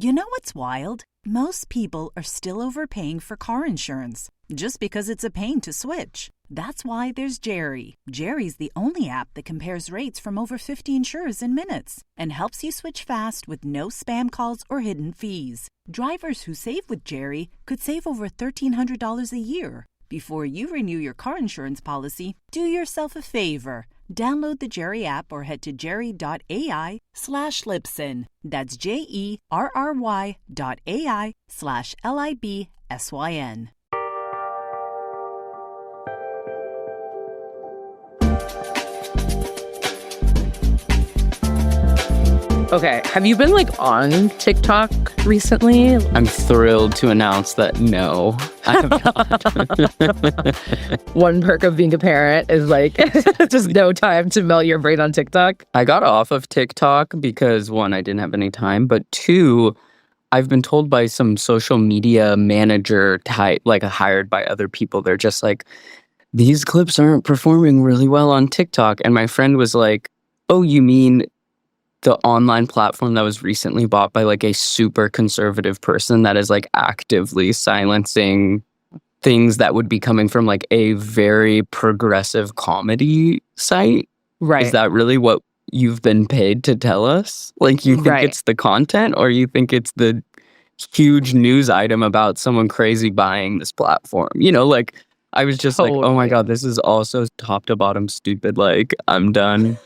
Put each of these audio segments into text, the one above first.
You know what's wild? Most people are still overpaying for car insurance just because it's a pain to switch. That's why there's Jerry. Jerry's the only app that compares rates from over 50 insurers in minutes and helps you switch fast with no spam calls or hidden fees. Drivers who save with Jerry could save over $1,300 a year. Before you renew your car insurance policy, do yourself a favor. Download the Jerry app or head to jerry.ai/Libsyn. That's JERRY.ai/LIBSYN. Okay, have you been on TikTok recently? I'm thrilled to announce that no, I have not. One perk of being a parent is just no time to melt your brain on TikTok. I got off of TikTok because one, I didn't have any time, but two, I've been told by some social media manager type, hired by other people, they're just these clips aren't performing really well on TikTok. And my friend was like, oh, you mean the online platform that was recently bought by a super conservative person that is actively silencing things that would be coming from a very progressive comedy site? Right. Is that really what you've been paid to tell us? You think it's the content, or you think it's the huge news item about someone crazy buying this platform? I was just Totally. oh my God, this is also top to bottom stupid. I'm done.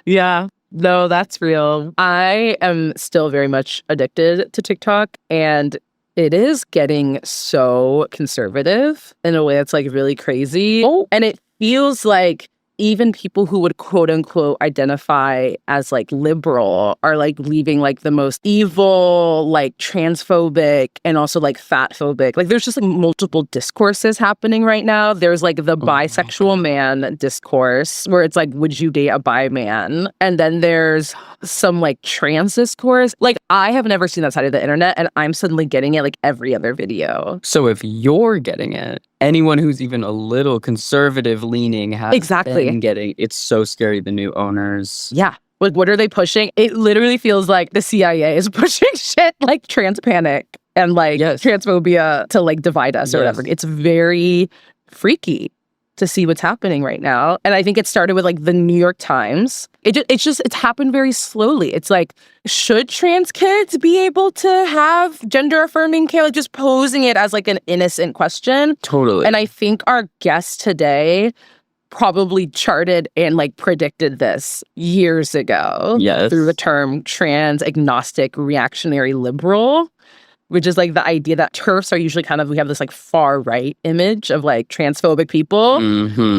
Yeah. No, that's real. I am still very much addicted to TikTok, and it is getting so conservative in a way that's really crazy. Oh. And it feels like even people who would quote unquote identify as liberal are leaving the most evil, transphobic, and also fat phobic. There's just multiple discourses happening right now. There's the bisexual man discourse where it's would you date a bi man? And then there's some trans discourse. I have never seen that side of the internet, and I'm suddenly getting it every other video. So if you're getting it, anyone who's even a little conservative leaning has been getting it. It's so scary, the new owners. Yeah. What are they pushing? It literally feels like the CIA is pushing shit trans panic and transphobia to divide us or whatever. It's very freaky to see what's happening right now. And I think it started with the New York Times. It's happened very slowly. It's should trans kids be able to have gender affirming care? Just posing it as an innocent question. Totally. And I think our guest today probably charted and predicted this years ago. Yes. Through the term trans, agnostic, reactionary liberal, which is the idea that TERFs are usually we have this far right image of transphobic people,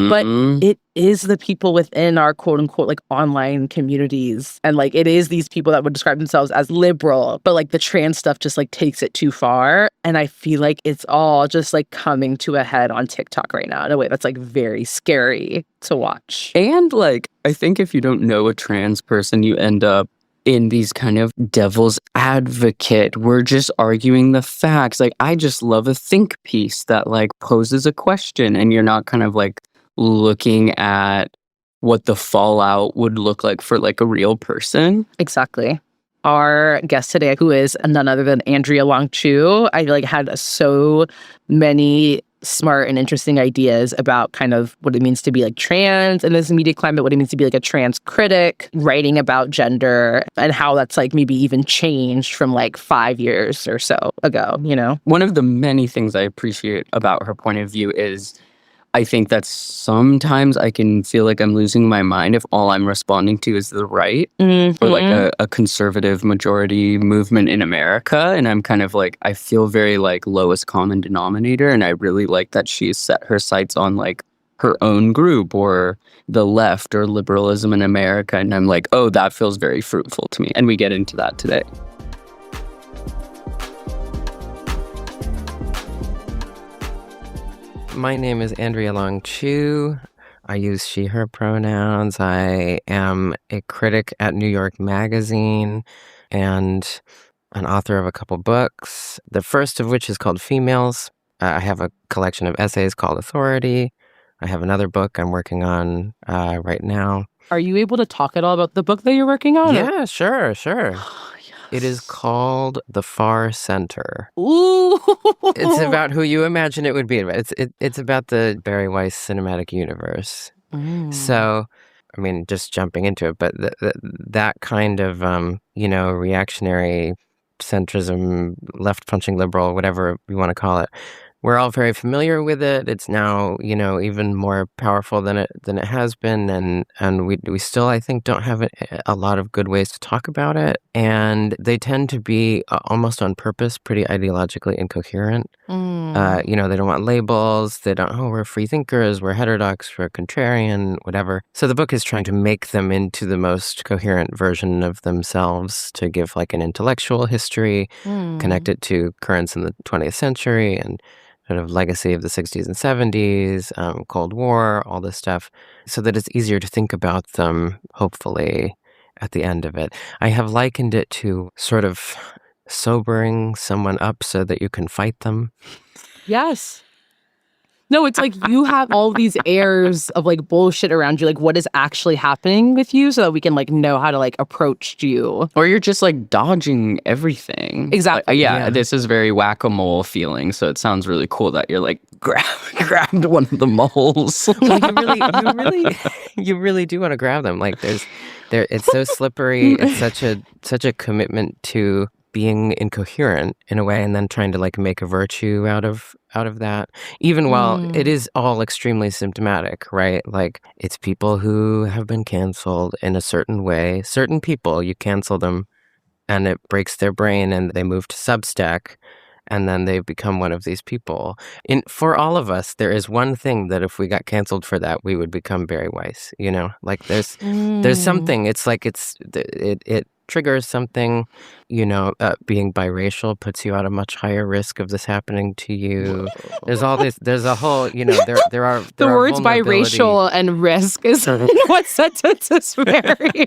but it is the people within our quote unquote online communities, and it is these people that would describe themselves as liberal, but the trans stuff just takes it too far, and I feel it's all just coming to a head on TikTok right now in a way that's very scary to watch. And I think if you don't know a trans person, you end up in these kind of devil's advocate. We're just arguing the facts. I just love a think piece that poses a question, and you're not kind of looking at what the fallout would look like for a real person. Exactly. Our guest today, who is none other than Andrea Long Chu, I had so many smart and interesting ideas about what it means to be trans in this media climate, what it means to be a trans critic, writing about gender, and how that's maybe even changed from 5 years or so ago, One of the many things I appreciate about her point of view is I think that sometimes I can feel I'm losing my mind if all I'm responding to is the right or a conservative majority movement in America. And I'm kind of I feel very lowest common denominator. And I really like that she's set her sights on her own group or the left or liberalism in America. And I'm oh, that feels very fruitful to me. And we get into that today. My name is Andrea Long Chu. I use she, her pronouns. I am a critic at New York Magazine and an author of a couple books, the first of which is called Females. I have a collection of essays called Authority. I have another book I'm working on right now. Are you able to talk at all about the book that you're working on? Yeah, sure. It is called The Far Center. Ooh. It's about who you imagine it would be. It's about the Barry Weiss cinematic universe. So, I mean, just jumping into it, but that kind of, reactionary centrism, left-punching liberal, whatever you want to call it, we're all very familiar with it. It's now, even more powerful than it has been, and we still, I think, don't have a lot of good ways to talk about it. And they tend to be almost on purpose pretty ideologically incoherent. They don't want labels. They don't. Oh, we're free thinkers. We're heterodox. We're contrarian. Whatever. So the book is trying to make them into the most coherent version of themselves, to give like an intellectual history, connect it to currents in the 20th century, and sort of legacy of the 60s and 70s, Cold War, all this stuff, so that it's easier to think about them, hopefully, at the end of it. I have likened it to sort of sobering someone up so that you can fight them. Yes. No, it's like you have all these airs of like bullshit around you. Like, what is actually happening with you, so that we can like know how to like approach you. Or you're just like dodging everything. Exactly. Yeah, this is very whack-a-mole feeling. So it sounds really cool that you're like grabbed one of the moles. Well, you really do want to grab them. Like it's so slippery. It's such a commitment to being incoherent in a way, and then trying to like make a virtue out of that, even while it is all extremely symptomatic, right? Like, it's people who have been canceled in a certain way. Certain people, you cancel them and it breaks their brain and they move to Substack, and then they become one of these people. For all of us, there is one thing that if we got canceled for that, we would become Barry Weiss, Like there's something, it's like it triggers something, being biracial puts you at a much higher risk of this happening to you. There's all this, there's a whole, there are the words biracial and risk is what sentences vary.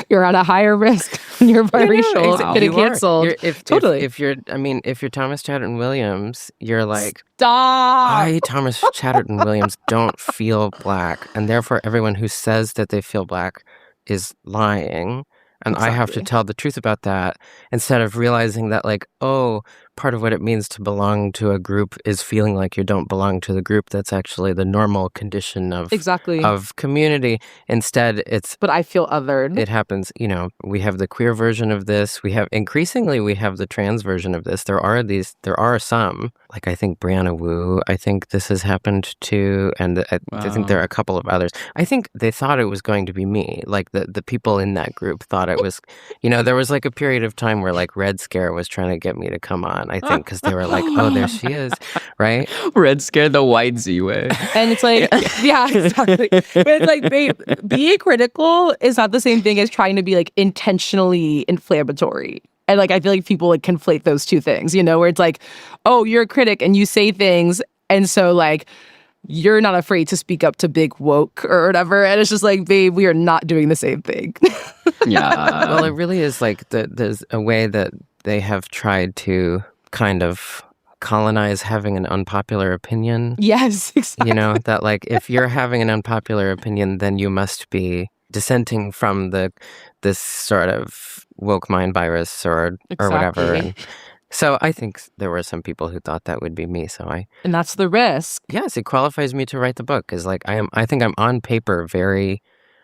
You're at a higher risk when you're biracial, getting canceled. Totally. If you're Thomas Chatterton Williams, you're like, stop. I, Thomas Chatterton Williams, don't feel black, and therefore everyone who says that they feel black is lying. And I have to tell the truth about that, instead of realizing that, like, oh, part of what it means to belong to a group is feeling like you don't belong to the group. That's actually the normal condition of community. Instead, but I feel othered. It happens, we have the queer version of this. Increasingly, we have the trans version of this. There are some, like I think Brianna Wu, I think this has happened to, and I think there are a couple of others. I think they thought it was going to be me. Like the people in that group thought it was, there was like a period of time where like Red Scare was trying to get me to come on, I think, because they were like, oh, there she is, right? Red Scare the white Z-way. And it's like, yeah, exactly. But it's like, babe, being critical is not the same thing as trying to be like intentionally inflammatory. And like, I feel like people like conflate those two things, where it's like, oh, you're a critic and you say things. And so like, you're not afraid to speak up to big woke or whatever. And it's just like, babe, we are not doing the same thing. Yeah. Well, it really is like there's a way that they have tried to kind of colonize having an unpopular opinion. Yes, exactly. That like, if you're having an unpopular opinion, then you must be dissenting from this sort of woke mind virus or whatever. And so I think there were some people who thought that would be me. And that's the risk. Yes, it qualifies me to write the book, because like I think I'm on paper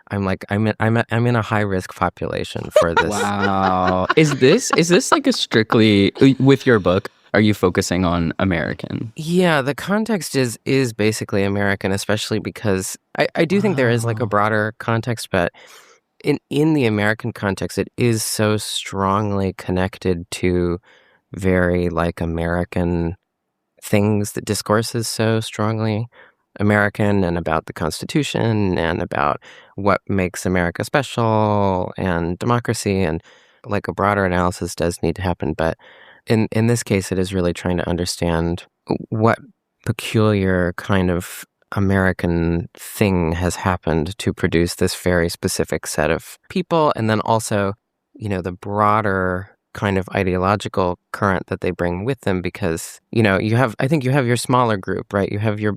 I'm in a high risk population for this. Wow. Is this like a strictly, with your book, are you focusing on American? Yeah, the context is basically American, especially because I do think there is like a broader context, but in the American context, it is so strongly connected to very like American things. The discourse is so strongly American, and about the Constitution, and about what makes America special, and democracy, and like a broader analysis does need to happen. But in this case, it is really trying to understand what peculiar kind of American thing has happened to produce this very specific set of people, and then also, the broader kind of ideological current that they bring with them, because I think you have your smaller group, right? You have your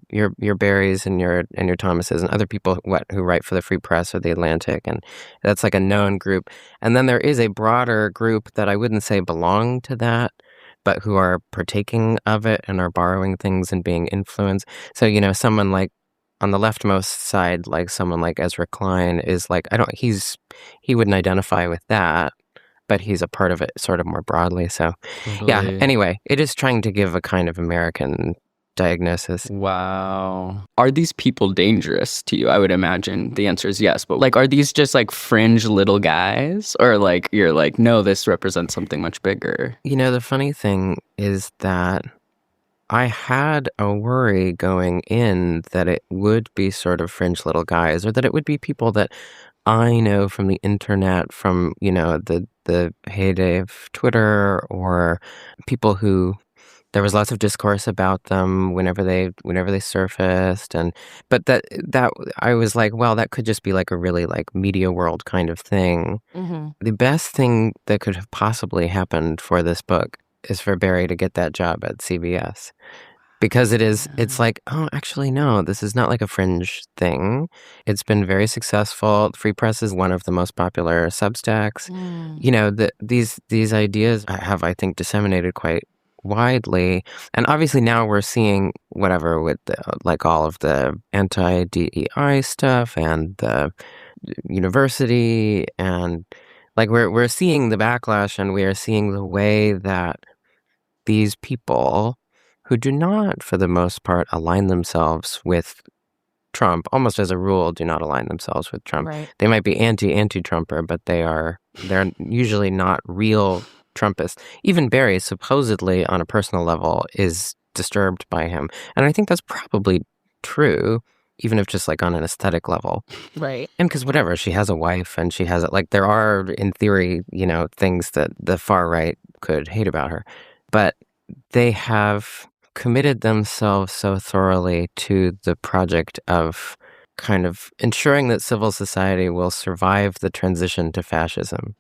Barrys and your Thomases and other people who write for the Free Press or the Atlantic, and that's like a known group. And then there is a broader group that I wouldn't say belong to that, but who are partaking of it and are borrowing things and being influenced. So someone like on the leftmost side, like someone like Ezra Klein is like, he wouldn't identify with that, but he's a part of it sort of more broadly. So yeah, anyway, it is trying to give a kind of American diagnosis. Wow. Are these people dangerous to you? I would imagine the answer is yes, but like, are these just like fringe little guys, or like you're like, no, this represents something much bigger? The funny thing is that I had a worry going in that it would be sort of fringe little guys, or that it would be people that I know from the internet, from, the heyday of Twitter, or people who there was lots of discourse about them whenever they surfaced, but that I was like, well, that could just be like a really like media world kind of thing. Mm-hmm. The best thing that could have possibly happened for this book is for Barry to get that job at CBS. Because it's like, oh, actually, no, this is not like a fringe thing. It's been very successful. Free Press is one of the most popular Substacks. These ideas have, I think, disseminated quite widely. And obviously now we're seeing whatever with like all of the anti-DEI stuff and the university, and like we're seeing the backlash, and we are seeing the way that these people who do not, for the most part, align themselves with Trump, almost as a rule, do not align themselves with Trump. Right. They might be anti-Trumper, but they're usually not real Trumpists. Even Barry, supposedly on a personal level, is disturbed by him. And I think that's probably true, even if just like on an aesthetic level. Right. And because whatever, she has a wife, and she has it. Like, there are, in theory, things that the far right could hate about her. But they have committed themselves so thoroughly to the project of kind of ensuring that civil society will survive the transition to fascism.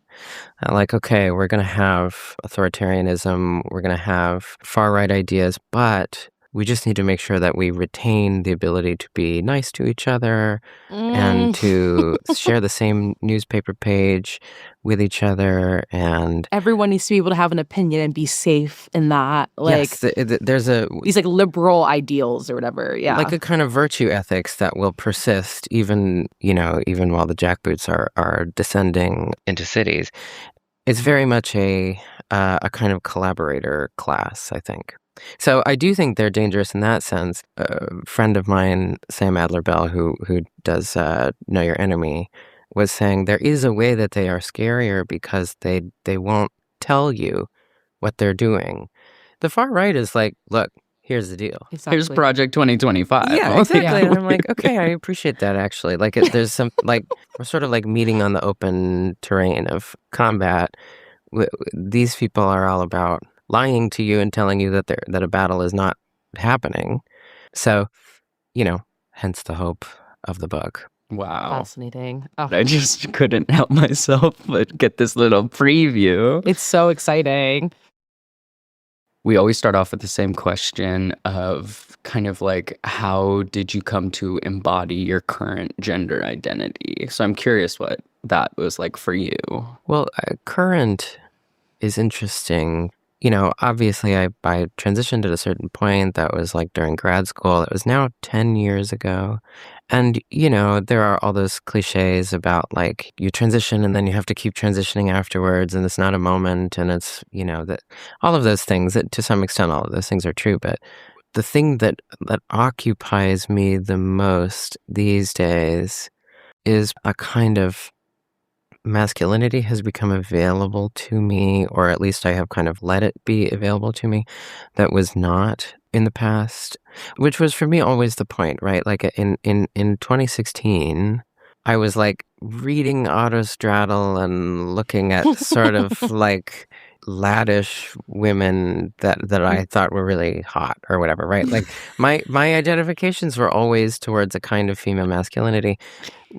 Like, okay, we're going to have authoritarianism, we're going to have far-right ideas, but we just need to make sure that we retain the ability to be nice to each other and to share the same newspaper page with each other. And everyone needs to be able to have an opinion and be safe in that. Like, yes, there's these like liberal ideals or whatever. Yeah. Like a kind of virtue ethics that will persist even while the jackboots are descending into cities. It's very much a kind of collaborator class, I think. So I do think they're dangerous in that sense. A friend of mine, Sam Adler-Bell, who does Know Your Enemy, was saying there is a way that they are scarier because they won't tell you what they're doing. The far right is like, look, here's the deal. Exactly. Here's Project 2025. Yeah, exactly. And I'm like, okay, I appreciate that, actually. Like, there's some, like, we're sort of like meeting on the open terrain of combat. These people are all about lying to you and telling you that a battle is not happening. So, hence the hope of the book. Wow. Fascinating. Oh. I just couldn't help myself but get this little preview. It's so exciting. We always start off with the same question of kind of like, how did you come to embody your current gender identity? So I'm curious what that was like for you. Well, current is interesting. Obviously I transitioned at a certain point. That was like during grad school. It was now 10 years ago. And, there are all those cliches about like you transition and then you have to keep transitioning afterwards, and it's not a moment, and it's, that all of those things, that to some extent all of those things are true. But the thing that occupies me the most these days is a kind of masculinity has become available to me, or at least I have kind of let it be available to me, that was not in the past, which was for me always the point, right? Like in 2016, I was like reading Autostraddle and looking at sort of like laddish women that I thought were really hot or whatever, right? Like my identifications were always towards a kind of female masculinity.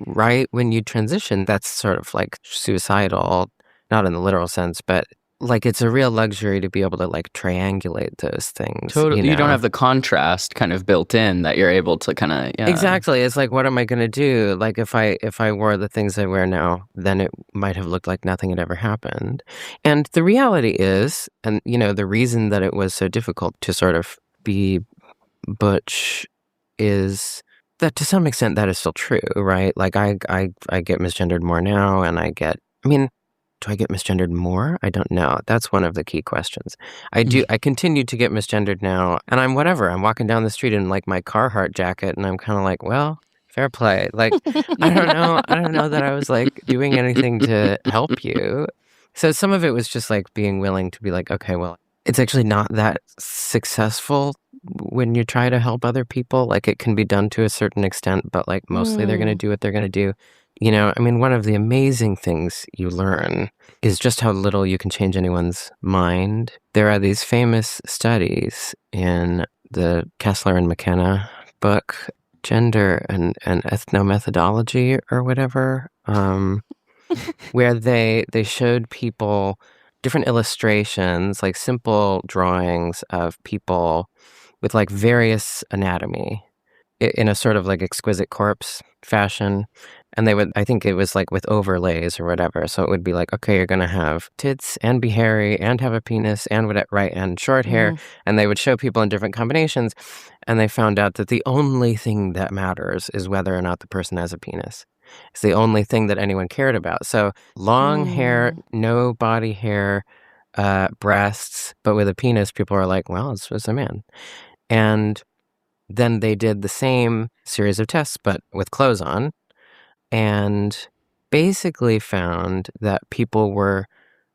Right when you transition, that's sort of like suicidal, not in the literal sense, but like it's a real luxury to be able to like triangulate those things. Totally. You don't know? have the contrast kind of built in that you're able to kind of Exactly. It's like, what am I going to do? Like if I wore the things I wear now, then it might have looked like nothing had ever happened. And the reality is, and the reason that it was so difficult to sort of be butch is that to some extent that is still true, right? Like I get misgendered more now, and do I get misgendered more? I don't know. That's one of the key questions. I continue to get misgendered now, and I'm walking down the street in like my Carhartt jacket, and I'm kind of like, well, fair play. Like, I don't know that I was like doing anything to help you. So some of it was just like being willing to be like, okay, well, it's actually not that successful when you try to help other people. Like it can be done to a certain extent, but like mostly they're going to do what they're going to do. One of the amazing things you learn is just how little you can change anyone's mind. There are these famous studies in the Kessler and McKenna book, Gender and Ethnomethodology or whatever, where they showed people different illustrations, like simple drawings of people with like various anatomy in a sort of like exquisite corpse fashion. And they would, I think it was like with overlays or whatever. So it would be like, okay, you're going to have tits and be hairy and have a penis and whatever, right, and short hair. And they would show people in different combinations. And they found out that the only thing that matters is whether or not the person has a penis. It's the only thing that anyone cared about. So long hair, no body hair, breasts, but with a penis, people are like, well, it's a man. And then they did the same series of tests, but with clothes on, and basically found that people were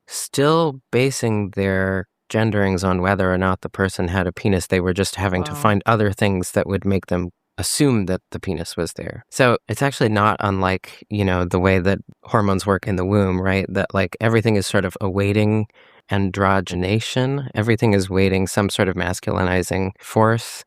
still basing their genderings on whether or not the person had a penis. They were just having to find other things that would make them assume that the penis was there. So it's actually not unlike, the way that hormones work in the womb, right? That like everything is sort of awaiting androgenation. Everything is waiting some sort of masculinizing force.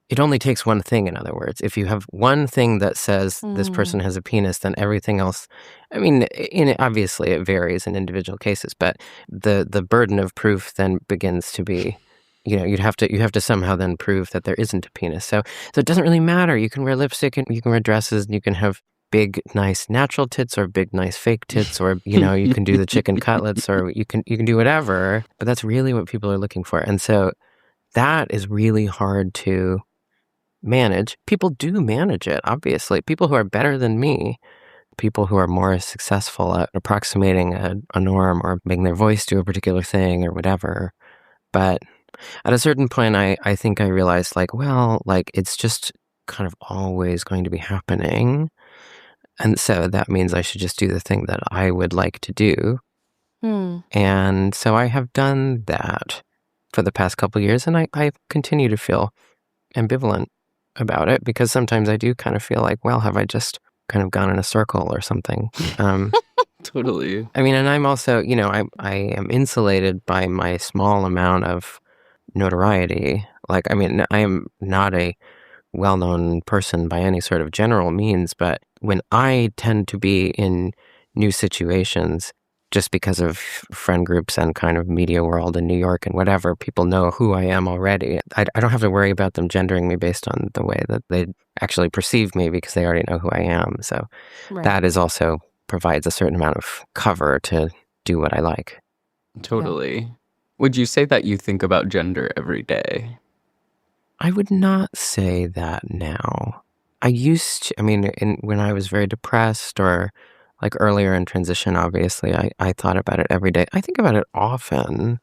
It only takes one thing, in other words. If you have one thing that says this person has a penis, then everything else, obviously it varies in individual cases, but the burden of proof then begins to be, you have to somehow then prove that there isn't a penis. So it doesn't really matter. You can wear lipstick and you can wear dresses and you can have big, nice natural tits or big, nice fake tits, or, you can do the chicken cutlets, or you can do whatever, but that's really what people are looking for. And so that is really hard to manage. People do manage it, obviously. People who are better than me, people who are more successful at approximating a norm or making their voice do a particular thing or whatever. But at a certain point, I think I realized, like, well, like, it's just kind of always going to be happening. And so that means I should just do the thing that I would like to do. And so I have done that for the past couple of years, and I continue to feel ambivalent about it, because sometimes I do kind of feel like, well, have I just kind of gone in a circle or something? Totally. And I'm also, I am insulated by my small amount of notoriety. Like, I am not a well-known person by any sort of general means, but when I tend to be in new situations, just because of friend groups and kind of media world in New York and whatever, people know who I am already. I don't have to worry about them gendering me based on the way that they actually perceive me, because they already know who I am. So that is also provides a certain amount of cover to do what I like. Totally. Yeah. Would you say that you think about gender every day? I would not say that now. I used to, when I was very depressed or like earlier in transition, obviously, I thought about it every day. I think about it often,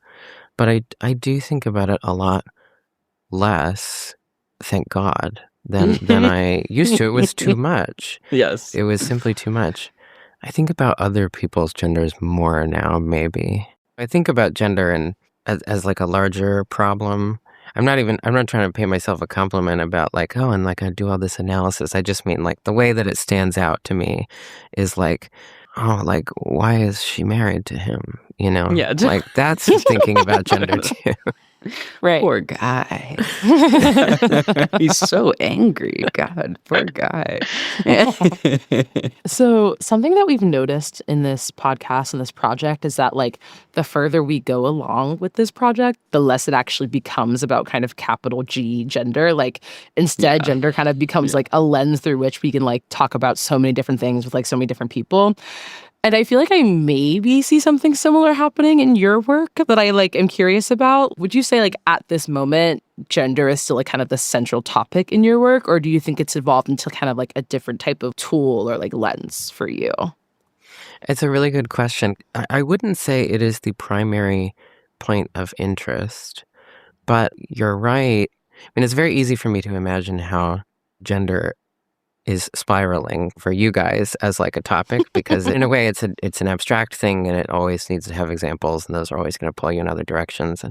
but I do think about it a lot less, thank God, than I used to. It was too much. Yes. It was simply too much. I think about other people's genders more now, maybe. I think about gender and as like a larger problem. I'm not trying to pay myself a compliment about like, oh, and like I do all this analysis. I just mean like the way that it stands out to me is like, oh, like why is she married to him? Yeah. Like that's thinking about gender too. Right. Poor guy. He's so angry. God, poor guy. So something that we've noticed in this podcast and this project is that like the further we go along with this project, the less it actually becomes about kind of capital G gender. Like instead, gender kind of becomes like a lens through which we can like talk about so many different things with like so many different people. And I feel like I maybe see something similar happening in your work that I like am curious about. Would you say like at this moment, gender is still like kind of the central topic in your work? Or do you think it's evolved into kind of like a different type of tool or like lens for you? It's a really good question. I wouldn't say it is the primary point of interest, but you're right. I mean, it's very easy for me to imagine how gender is spiraling for you guys as like a topic, because in a way it's an abstract thing and it always needs to have examples, and those are always going to pull you in other directions.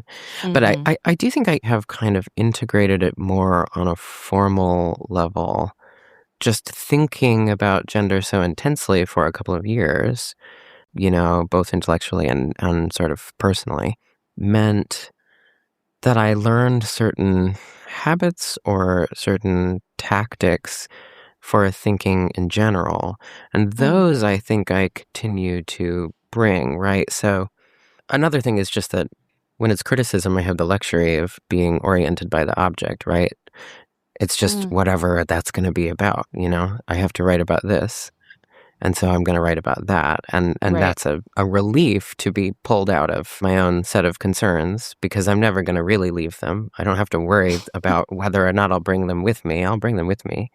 But I do think I have kind of integrated it more on a formal level. Just thinking about gender so intensely for a couple of years, both intellectually and sort of personally, meant that I learned certain habits or certain tactics for thinking in general. And those I think I continue to bring, right? So another thing is just that when it's criticism, I have the luxury of being oriented by the object, right? It's just whatever that's going to be about, I have to write about this. And so I'm going to write about that. And that's a relief to be pulled out of my own set of concerns, because I'm never going to really leave them. I don't have to worry about whether or not I'll bring them with me. I'll bring them with me.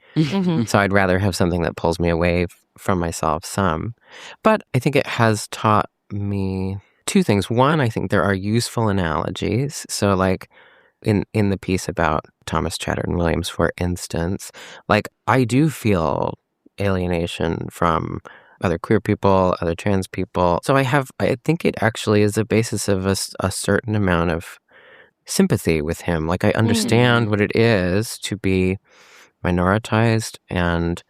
So I'd rather have something that pulls me away from myself some. But I think it has taught me two things. One, I think there are useful analogies. So like in the piece about Thomas Chatterton Williams, for instance, like I do feel alienation from other queer people, other trans people. So I think it actually is a basis of a certain amount of sympathy with him. Like I understand what it is to be minoritized and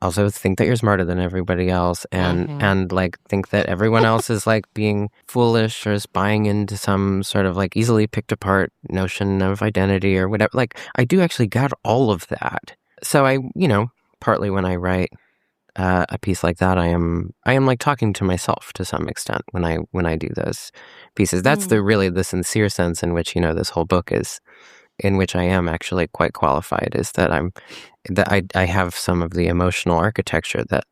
also think that you're smarter than everybody else and like think that everyone else is like being foolish or is buying into some sort of like easily picked apart notion of identity or whatever. Like I do actually get all of that. So I, partly when I write a piece like that, I am like talking to myself to some extent when I do those pieces. That's the sincere sense in which this whole book is, in which I am actually quite qualified, is that I have some of the emotional architecture that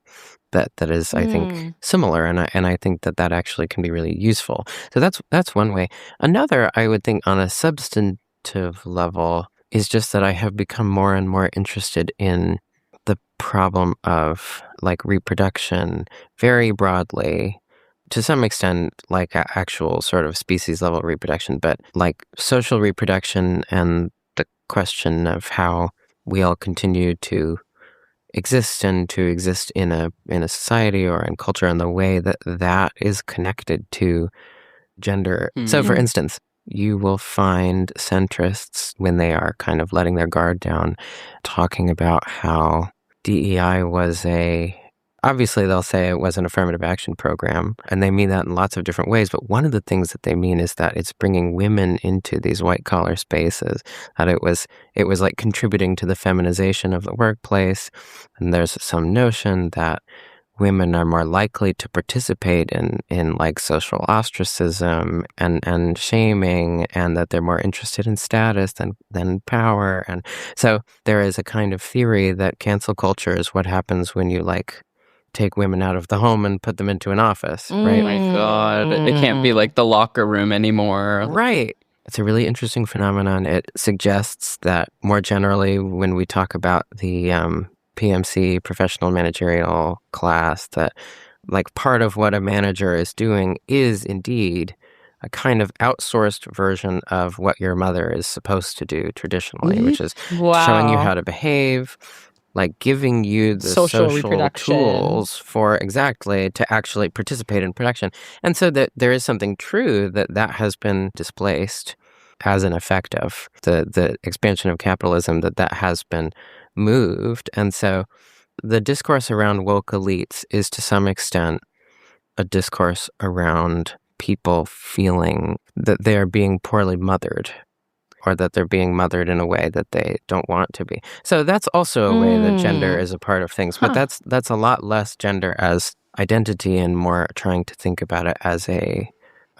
is I think similar, and I think that actually can be really useful. So that's one way. Another, I would think, on a substantive level, is just that I have become more and more interested in the problem of like reproduction very broadly, to some extent like actual sort of species level reproduction, but like social reproduction and the question of how we all continue to exist and to exist in a society or in culture, and the way that is connected to gender. So for instance, you will find centrists, when they are kind of letting their guard down, talking about how DEI was obviously they'll say it was an affirmative action program, and they mean that in lots of different ways, but one of the things that they mean is that it's bringing women into these white collar spaces, that it was like contributing to the feminization of the workplace, and there's some notion that women are more likely to participate in like social ostracism and shaming, and that they're more interested in status than power. And so there is a kind of theory that cancel culture is what happens when you like take women out of the home and put them into an office, right? Oh my God. It can't be like the locker room anymore. Right. It's a really interesting phenomenon. It suggests that more generally, when we talk about the PMC, professional managerial class, that like part of what a manager is doing is indeed a kind of outsourced version of what your mother is supposed to do traditionally, which is showing you how to behave, like giving you the social tools for exactly to actually participate in production. And so that there is something true that has been displaced as an effect of the expansion of capitalism, that has been moved. And so the discourse around woke elites is to some extent a discourse around people feeling that they're being poorly mothered or that they're being mothered in a way that they don't want to be. So that's also a way that gender is a part of things. But that's a lot less gender as identity and more trying to think about it as a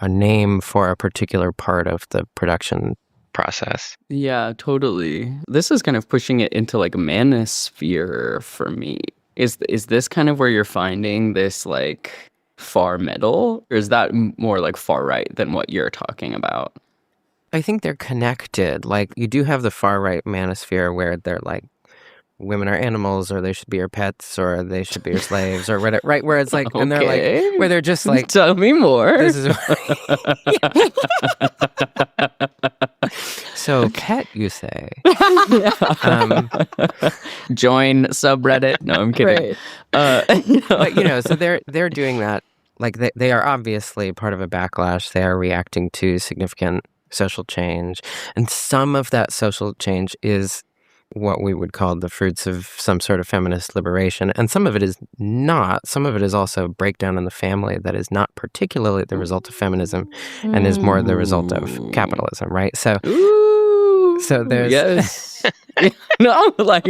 name for a particular part of the production process. Yeah, totally. This is kind of pushing it into like a manosphere for me. Is this kind of where you're finding this like far middle, or is that more like far right than what you're talking about? I think they're connected. Like, you do have the far right manosphere where they're like, women are animals, or they should be your pets, or they should be your slaves, or whatever, right? Where it's like, and they're like, where they're just like, tell me more. This is so pet, you say? Join subreddit. No, I'm kidding. Right. But so they're doing that. Like, they are obviously part of a backlash. They are reacting to significant social change, and some of that social change is what we would call the fruits of some sort of feminist liberation. And some of it is not. Some of it is also breakdown in the family that is not particularly the result of feminism and is more the result of capitalism, right? So there's... Yes. No, I'm like,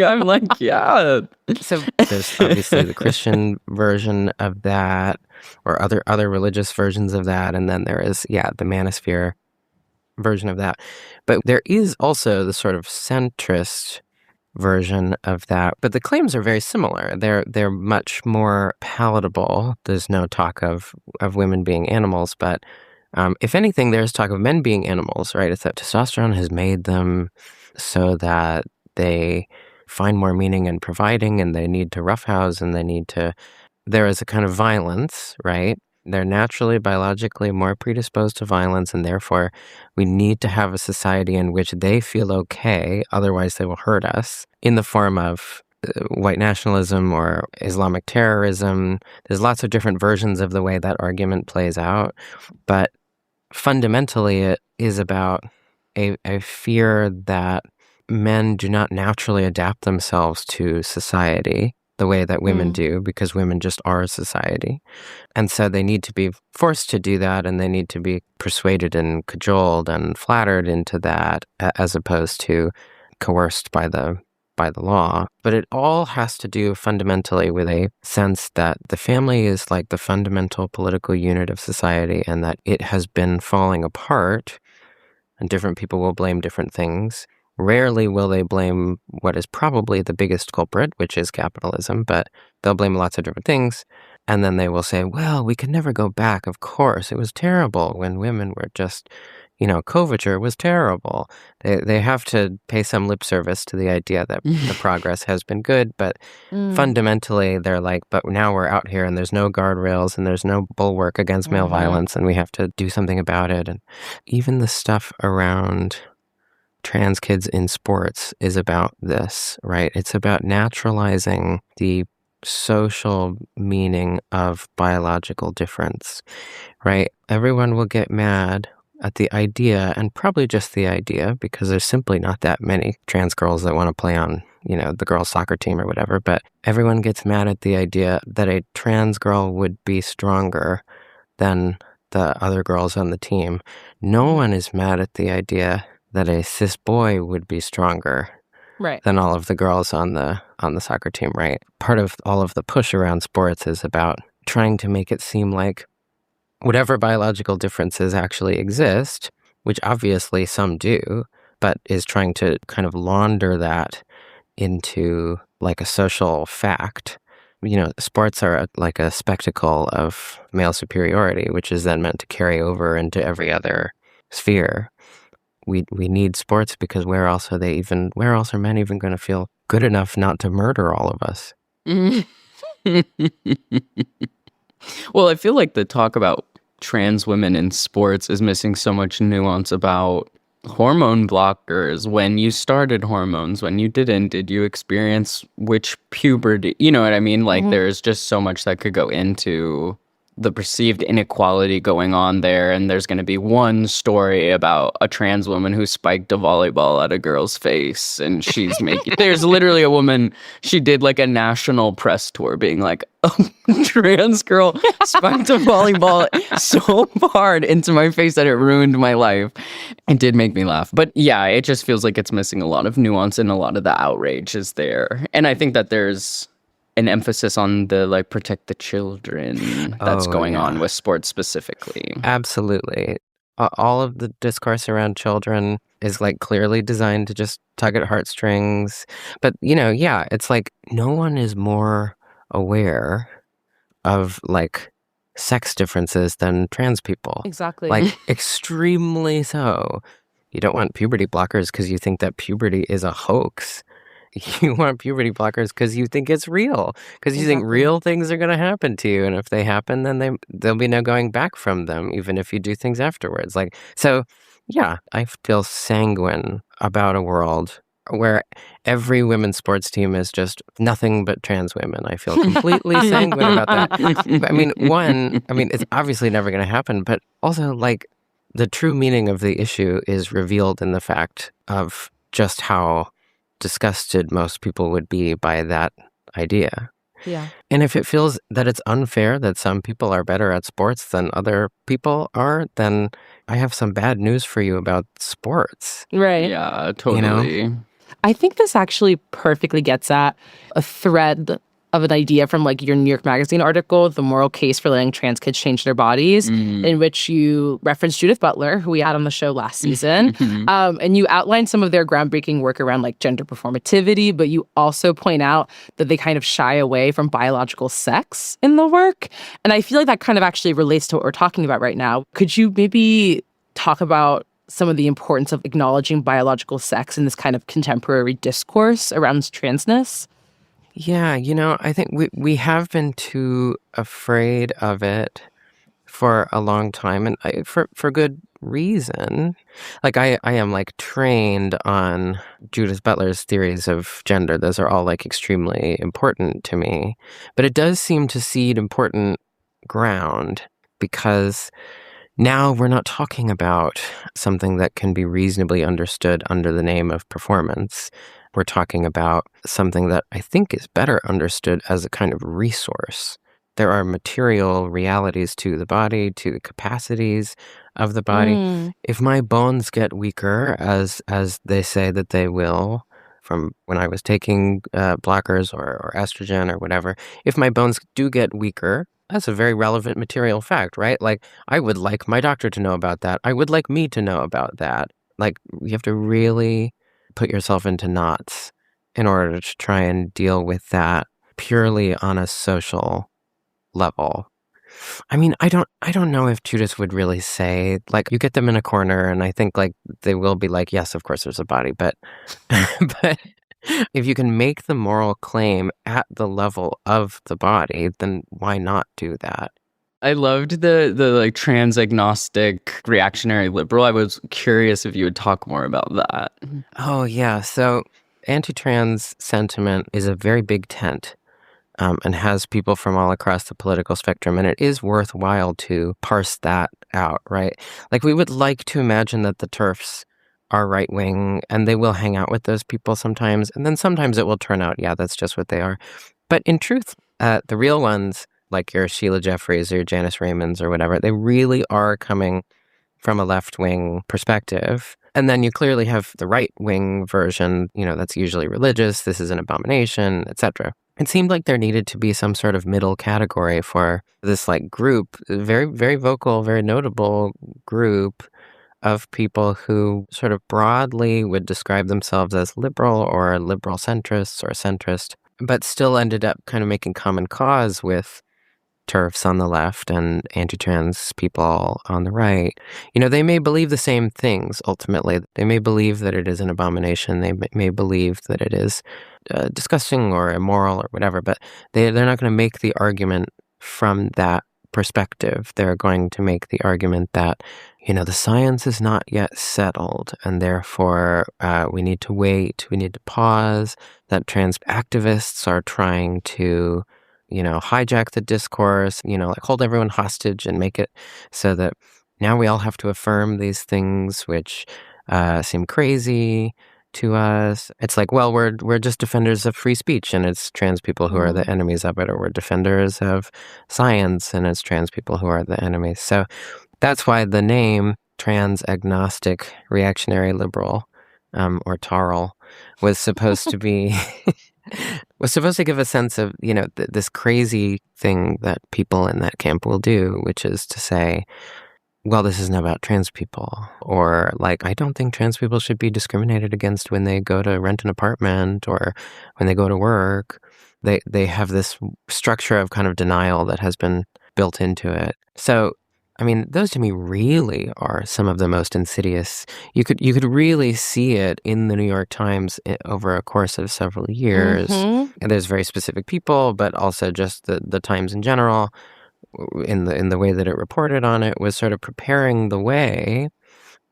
yeah. So there's obviously the Christian version of that, or other religious versions of that. And then there is, the manosphere version of that. But there is also the sort of centrist version of that, but the claims are very similar. They're much more palatable. There's no talk of women being animals, but if anything, there's talk of men being animals, right? It's that testosterone has made them so that they find more meaning in providing, and they need to roughhouse, and there is a kind of violence, right? They're naturally, biologically more predisposed to violence, and therefore we need to have a society in which they feel okay, otherwise they will hurt us, in the form of white nationalism or Islamic terrorism. There's lots of different versions of the way that argument plays out, but fundamentally it is about a fear that men do not naturally adapt themselves to society the way that women do, because women just are society. And so they need to be forced to do that, and they need to be persuaded and cajoled and flattered into that, as opposed to coerced by the law. But it all has to do fundamentally with a sense that the family is like the fundamental political unit of society, and that it has been falling apart, and different people will blame different things. Rarely will they blame what is probably the biggest culprit, which is capitalism, but they'll blame lots of different things. And then they will say, well, we can never go back. Of course, it was terrible when women were just, coverture was terrible. They have to pay some lip service to the idea that the progress has been good, but fundamentally they're like, but now we're out here and there's no guardrails and there's no bulwark against male violence, and we have to do something about it. And even the stuff around trans kids in sports is about this, right? It's about naturalizing the social meaning of biological difference, right? Everyone will get mad at the idea, and probably just the idea, because there's simply not that many trans girls that want to play on, the girls' soccer team or whatever, but everyone gets mad at the idea that a trans girl would be stronger than the other girls on the team. No one is mad at the idea that a cis boy would be stronger than all of the girls on the soccer team, right? Part of all of the push around sports is about trying to make it seem like whatever biological differences actually exist, which obviously some do, but is trying to kind of launder that into like a social fact. Sports are like a spectacle of male superiority, which is then meant to carry over into every other sphere. We need sports because where else are men even going to feel good enough not to murder all of us? Well, I feel like the talk about trans women in sports is missing so much nuance about hormone blockers. When you started hormones, when you didn't, did you experience which puberty? You know what I mean? Like there's just so much that could go into the perceived inequality going on there, and there's going to be one story about a trans woman who spiked a volleyball at a girl's face, and she's making there's literally a woman, she did like a national press tour being like, a trans girl spiked a volleyball so hard into my face that it ruined my life. It did make me laugh, but yeah, it just feels like it's missing a lot of nuance, and a lot of the outrage is there. And I think that there's an emphasis on the like protect the children that's going on with sports specifically. Absolutely. All of the discourse around children is like clearly designed to just tug at heartstrings. But, it's like no one is more aware of like sex differences than trans people. Exactly. Like extremely so. You don't want puberty blockers because you think that puberty is a hoax. You want puberty blockers because you think it's real, because you think real things are going to happen to you. And if they happen, then there'll be no going back from them, even if you do things afterwards. Like, so yeah, I feel sanguine about a world where every women's sports team is just nothing but trans women. I feel completely sanguine about that. It's obviously never going to happen, but also like the true meaning of the issue is revealed in the fact of just how disgusted most people would be by that idea. Yeah. And if it feels that it's unfair that some people are better at sports than other people are, then I have some bad news for you about sports. Right. Yeah, totally. I think this actually perfectly gets at a thread of an idea from like your New York Magazine article, The Moral Case for Letting Trans Kids Change Their Bodies, in which you referenced Judith Butler, who we had on the show last season. And you outlined some of their groundbreaking work around like gender performativity, but you also point out that they kind of shy away from biological sex in the work. And I feel like that kind of actually relates to what we're talking about right now. Could you maybe talk about some of the importance of acknowledging biological sex in this kind of contemporary discourse around transness? Yeah, I think we have been too afraid of it for a long time, and for good reason. Like I am like trained on Judith Butler's theories of gender. Those are all like extremely important to me. But it does seem to seed important ground, because now we're not talking about something that can be reasonably understood under the name of performance. We're talking about something that I think is better understood as a kind of resource. There are material realities to the body, to the capacities of the body. If my bones get weaker, as they say that they will, from when I was taking blockers or estrogen or whatever, if my bones do get weaker, that's a very relevant material fact, right? Like, I would like my doctor to know about that. I would like me to know about that. Like, you have to really put yourself into knots in order to try and deal with that purely on a social level. I mean, I don't know if Judith would really say, like, you get them in a corner and I think like they will be like, yes, of course there's a body, but but if you can make the moral claim at the level of the body, then why not do that? I loved the like trans agnostic reactionary liberal. I was curious if you would talk more about that. Oh, yeah. So anti-trans sentiment is a very big tent, and has people from all across the political spectrum. And it is worthwhile to parse that out, right? Like, we would like to imagine that the TERFs are right-wing, and they will hang out with those people sometimes. And then sometimes it will turn out, yeah, that's just what they are. But in truth, the real ones, like your Sheila Jeffreys or your Janice Raymonds or whatever, they really are coming from a left-wing perspective. And then you clearly have the right-wing version, that's usually religious, this is an abomination, etc. It seemed like there needed to be some sort of middle category for this like group, very, very vocal, very notable group of people who sort of broadly would describe themselves as liberal or liberal centrists or centrist, but still ended up kind of making common cause with TERFs on the left and anti-trans people on the right. They may believe the same things ultimately. They may believe that it is an abomination. They may believe that it is disgusting or immoral or whatever, but they're not going to make the argument from that perspective. They're going to make the argument that, the science is not yet settled, and therefore we need to wait, we need to pause, that trans activists are trying to hijack the discourse, like hold everyone hostage and make it so that now we all have to affirm these things which seem crazy to us. It's like, well, we're just defenders of free speech, and it's trans people who are the enemies of it, or we're defenders of science, and it's trans people who are the enemies. So that's why the name trans agnostic reactionary liberal, or TARL, was supposed to be was supposed to give a sense of this crazy thing that people in that camp will do, which is to say, well, this isn't about trans people, or like, I don't think trans people should be discriminated against when they go to rent an apartment or when they go to work. They have this structure of kind of denial that has been built into it. So, I mean, those to me really are some of the most insidious. You could really see it in the New York Times over a course of several years. And there's very specific people, but also just the Times in general, in the way that it reported on it, was sort of preparing the way.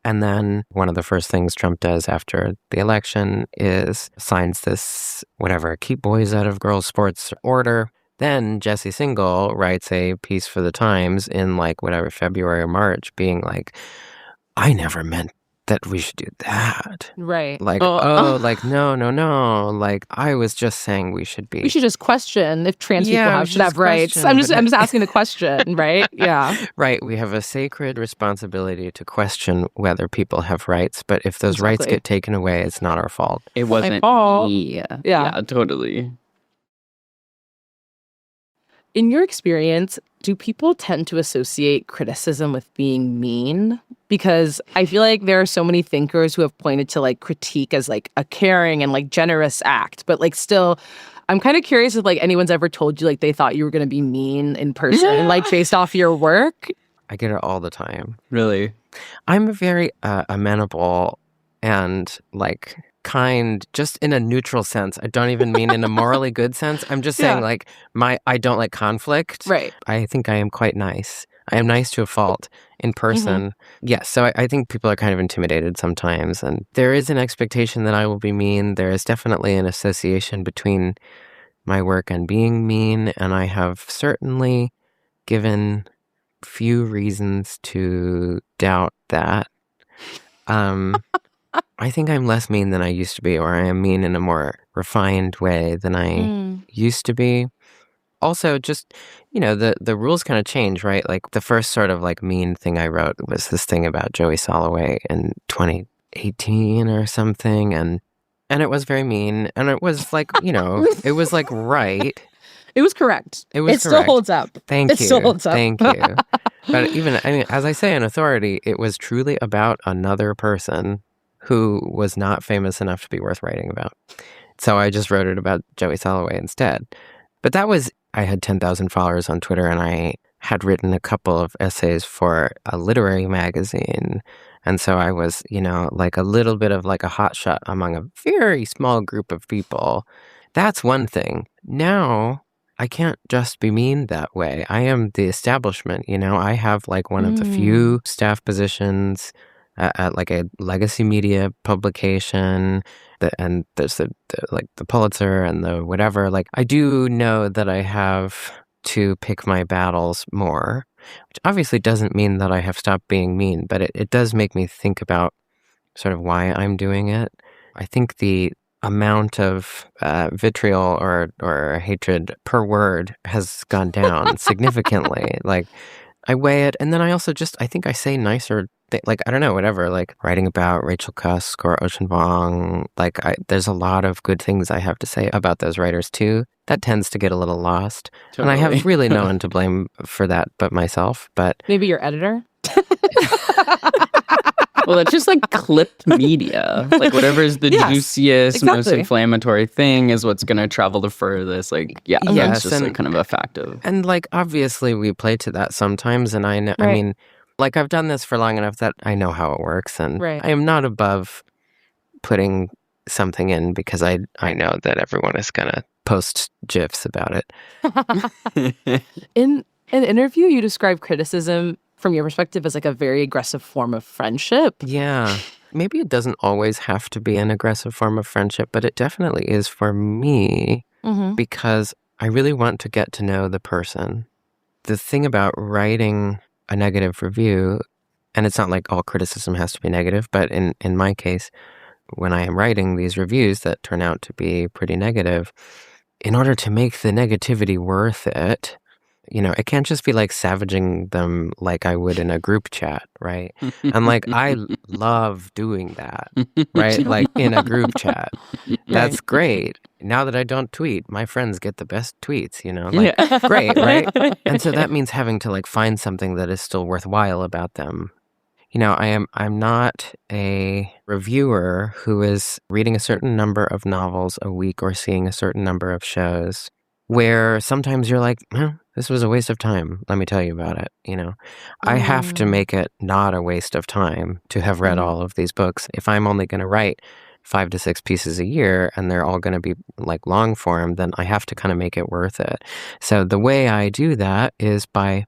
And then one of the first things Trump does after the election is signs this, whatever, keep boys out of girls' sports order. Then Jesse Singal writes a piece for the Times in February or March, being like, I never meant that we should do that. Right. No. I was just saying we should just question if trans people should have rights. I'm just asking the question, right? Yeah. Right. We have a sacred responsibility to question whether people have rights, but if those rights get taken away, it's not our fault. It wasn't me. Yeah, totally. In your experience, do people tend to associate criticism with being mean? Because I feel like there are so many thinkers who have pointed to critique as a caring and generous act. But still, I'm kind of curious if anyone's ever told you they thought you were going to be mean in person, based off your work. I get it all the time. Really? I'm very amenable and kind, just in a neutral sense. I don't even mean in a morally good sense. I'm just saying I don't like conflict. Right. I think I am quite nice. I am nice to a fault in person. Yes, so I think people are kind of intimidated sometimes, and there is an expectation that I will be mean. There is definitely an association between my work and being mean, and I have certainly given few reasons to doubt that. I think I'm less mean than I used to be, or I am mean in a more refined way than I used to be. Also, just, the rules kind of change, right? The first sort of mean thing I wrote was this thing about Joey Soloway in 2018 or something, and it was very mean, and it was it was right. It was correct. It was correct. Still holds up. Thank you. It still holds up. Thank you. But as I say in Authority, it was truly about another person who was not famous enough to be worth writing about. So I just wrote it about Joey Soloway instead. But I had 10,000 followers on Twitter, and I had written a couple of essays for a literary magazine. And so I was, a little bit of a hotshot among a very small group of people. That's one thing. Now, I can't just be mean that way. I am the establishment, I have one of the few staff positions at a legacy media publication, and there's the Pulitzer and the whatever. I do know that I have to pick my battles more, which obviously doesn't mean that I have stopped being mean, but it does make me think about sort of why I'm doing it. I think the amount of vitriol or hatred per word has gone down significantly. I weigh it, and then I also I think I say nicer I don't know, whatever, writing about Rachel Cusk or Ocean Vuong, there's a lot of good things I have to say about those writers too. That tends to get a little lost. Totally. And I have really no one to blame for that but myself. But maybe your editor? Well, it's just clipped media. Whatever is the juiciest, most inflammatory thing is what's going to travel the furthest. That's just kind of a fact of. And obviously we play to that sometimes. And I know, right. I mean, I've done this for long enough that I know how it works. And I am not above putting something in because I know that everyone is going to post GIFs about it. In an interview, you describe criticism from your perspective as a very aggressive form of friendship. Yeah. Maybe it doesn't always have to be an aggressive form of friendship, but it definitely is for me because I really want to get to know the person. The thing about writing a negative review, and it's not like all criticism has to be negative, but in my case, when I am writing these reviews that turn out to be pretty negative, in order to make the negativity worth it, it can't just be like savaging them like I would in a group chat, right? And like, I love doing that, right? Like in a group chat. That's great. Now that I don't tweet, my friends get the best tweets, like, great, right? And so that means having to like find something that is still worthwhile about them. I'm not a reviewer who is reading a certain number of novels a week or seeing a certain number of shows where sometimes you're like, this was a waste of time. Let me tell you about it. I have to make it not a waste of time to have read all of these books. If I'm only going to write 5 to 6 pieces a year and they're all going to be like long form, then I have to kind of make it worth it. So the way I do that is by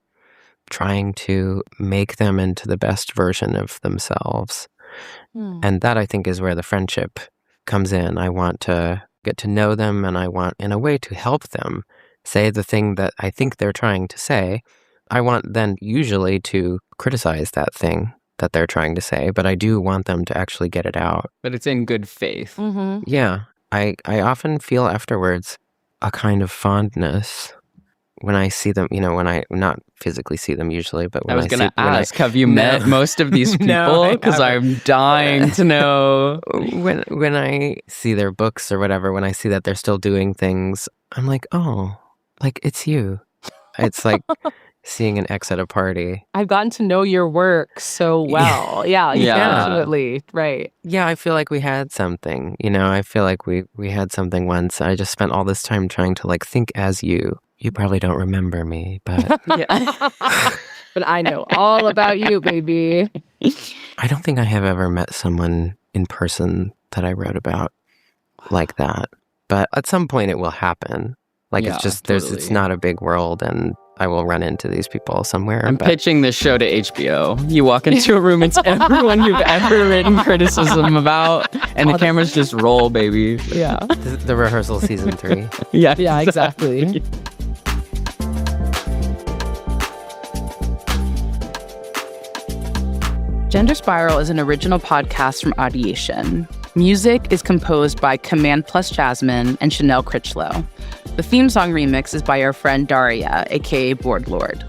trying to make them into the best version of themselves. And that, I think, is where the friendship comes in. I want to get to know them, and I want, in a way, to help them say the thing that I think they're trying to say. I want then usually to criticize that thing that they're trying to say, but I do want them to actually get it out. But it's in good faith. Yeah. I often feel afterwards a kind of fondness when I see them, when I not physically see them usually, but when I was going to ask, have you met most of these people? Because I'm dying to know. When I see their books or whatever, when I see that they're still doing things, I'm like, oh, like it's you. It's like seeing an ex at a party. I've gotten to know your work so well. Yeah, definitely. Right. Yeah, I feel like we had something. I feel like we had something once. I just spent all this time trying to like think as you. You probably don't remember me, but... But I know all about you, baby. I don't think I have ever met someone in person that I wrote about like that. But at some point it will happen. Like, it's just, it's not a big world, and I will run into these people somewhere. I'm pitching this show to HBO. You walk into a room, it's everyone you've ever written criticism about, and the cameras just roll, baby. Yeah. The rehearsal season 3. Yeah, exactly. Gender Spiral is an original podcast from Audiation. Music is composed by Command Plus Jasmine and Chanel Critchlow. The theme song remix is by our friend Daria, aka Board Lord.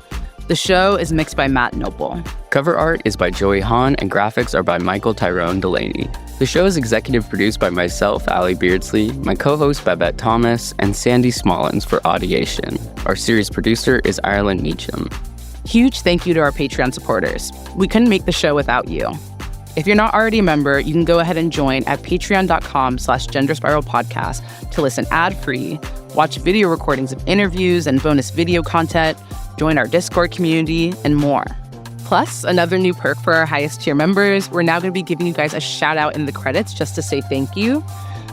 The show is mixed by Matt Noble. Cover art is by Joey Hahn, and graphics are by Michael Tyrone Delaney. The show is executive produced by myself, Allie Beardsley, my co-host Babette Thomas, and Sandy Smollins for Audiation. Our series producer is Ireland Meacham. Huge thank you to our Patreon supporters. We couldn't make the show without you. If you're not already a member, you can go ahead and join at patreon.com/genderspiralpodcast to listen ad-free, watch video recordings of interviews and bonus video content, join our Discord community, and more. Plus, another new perk for our highest tier members, we're now going to be giving you guys a shout out in the credits just to say thank you.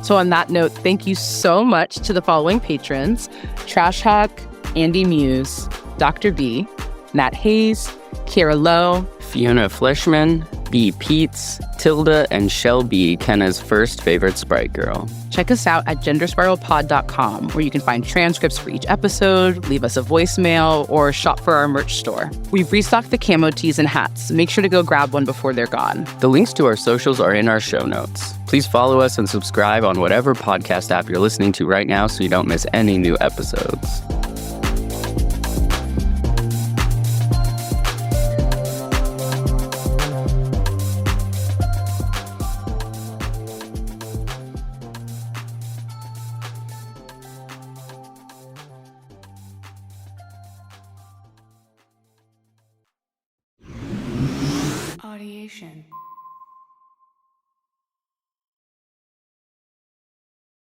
So on that note, thank you so much to the following patrons: Trash Hawk, Andy Muse, Dr. B, Nat Hayes, Kira Lowe, Fiona Fleshman, B. Peets, Tilda, and Shelby, Kenna's first favorite Sprite girl. Check us out at genderspiralpod.com, where you can find transcripts for each episode, leave us a voicemail, or shop for our merch store. We've restocked the camo tees and hats. Make sure to go grab one before they're gone. The links to our socials are in our show notes. Please follow us and subscribe on whatever podcast app you're listening to right now so you don't miss any new episodes. Audiation.